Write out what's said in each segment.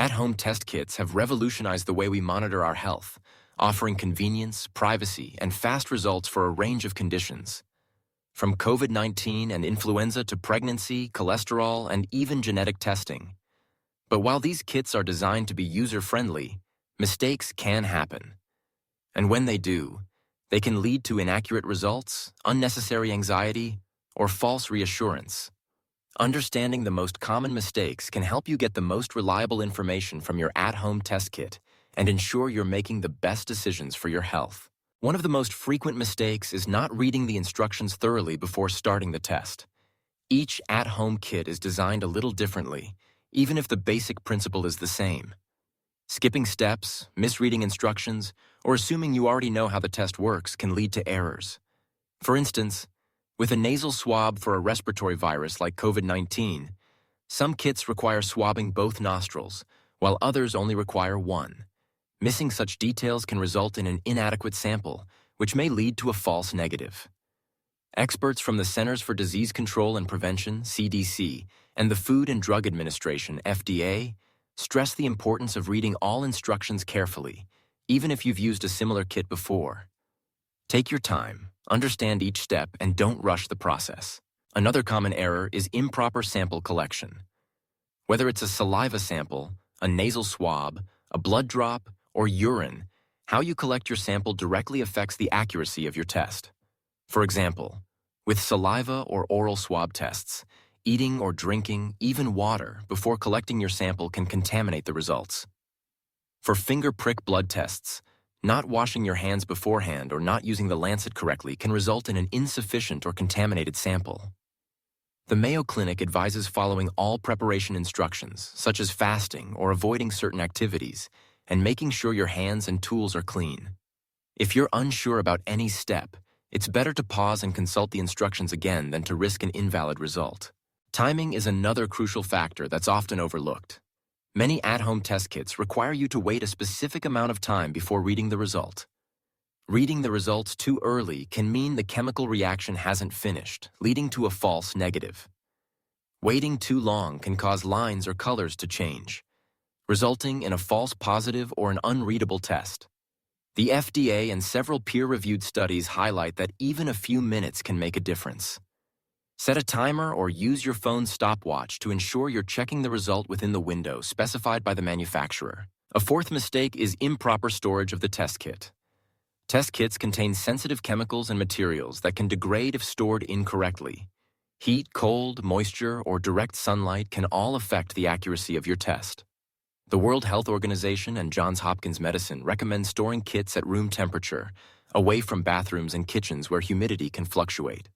At-home test kits have revolutionized the way we monitor our health, offering convenience, privacy, and fast results for a range of conditions. From COVID-19 and influenza to pregnancy, cholesterol, and even genetic testing. But while these kits are designed to be user-friendly, mistakes can happen. And when they do, they can lead to inaccurate results, unnecessary anxiety, or false reassurance. Understanding the most common mistakes can help you get the most reliable information from your at-home test kit and ensure you're making the best decisions for your health. One of the most frequent mistakes is not reading the instructions thoroughly before starting the test. Each at-home kit is designed a little differently, even if the basic principle is the same. Skipping steps, misreading instructions, or assuming you already know how the test works can lead to errors. For instance, with a nasal swab for a respiratory virus like COVID-19, some kits require swabbing both nostrils, while others only require one. Missing such details can result in an inadequate sample, which may lead to a false negative. Experts from the Centers for Disease Control and Prevention, CDC, and the Food and Drug Administration, FDA, stress the importance of reading all instructions carefully, even if you've used a similar kit before. Take your time, understand each step, and don't rush the process. Another common error is improper sample collection. Whether it's a saliva sample, a nasal swab, a blood drop, or urine, how you collect your sample directly affects the accuracy of your test. For example, with saliva or oral swab tests, eating or drinking, even water, before collecting your sample can contaminate the results. For finger prick blood tests, not washing your hands beforehand or not using the lancet correctly can result in an insufficient or contaminated sample. The Mayo Clinic advises following all preparation instructions, such as fasting or avoiding certain activities, and making sure your hands and tools are clean. If you're unsure about any step, it's better to pause and consult the instructions again than to risk an invalid result. Timing is another crucial factor that's often overlooked. Many at-home test kits require you to wait a specific amount of time before reading the result. Reading the results too early can mean the chemical reaction hasn't finished, leading to a false negative. Waiting too long can cause lines or colors to change, resulting in a false positive or an unreadable test. The FDA and several peer-reviewed studies highlight that even a few minutes can make a difference. Set a timer or use your phone's stopwatch to ensure you're checking the result within the window specified by the manufacturer. A fourth mistake is improper storage of the test kit. Test kits contain sensitive chemicals and materials that can degrade if stored incorrectly. Heat, cold, moisture, or direct sunlight can all affect the accuracy of your test. The World Health Organization and Johns Hopkins Medicine recommend storing kits at room temperature, away from bathrooms and kitchens where humidity can fluctuate.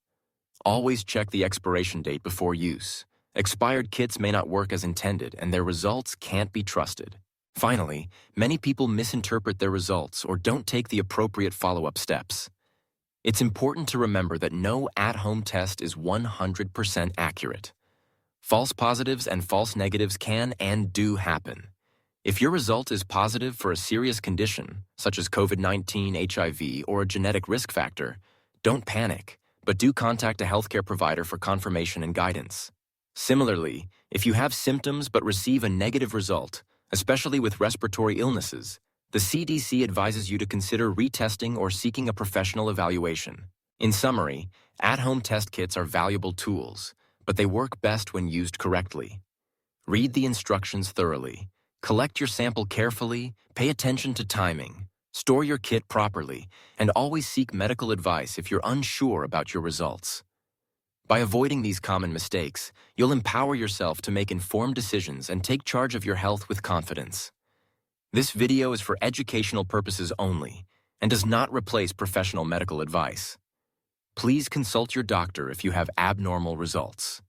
Always check the expiration date before use. Expired kits may not work as intended, and their results can't be trusted. Finally, many people misinterpret their results or don't take the appropriate follow-up steps. It's important to remember that no at-home test is 100% accurate. False positives and false negatives can and do happen. If your result is positive for a serious condition, such as COVID-19, HIV, or a genetic risk factor, don't panic, but do contact a healthcare provider for confirmation and guidance. Similarly, if you have symptoms but receive a negative result, especially with respiratory illnesses, the CDC advises you to consider retesting or seeking a professional evaluation. In summary, at-home test kits are valuable tools, but they work best when used correctly. Read the instructions thoroughly, collect your sample carefully, pay attention to timing, store your kit properly, and always seek medical advice if you're unsure about your results. By avoiding these common mistakes, you'll empower yourself to make informed decisions and take charge of your health with confidence. This video is for educational purposes only and does not replace professional medical advice. Please consult your doctor if you have abnormal results.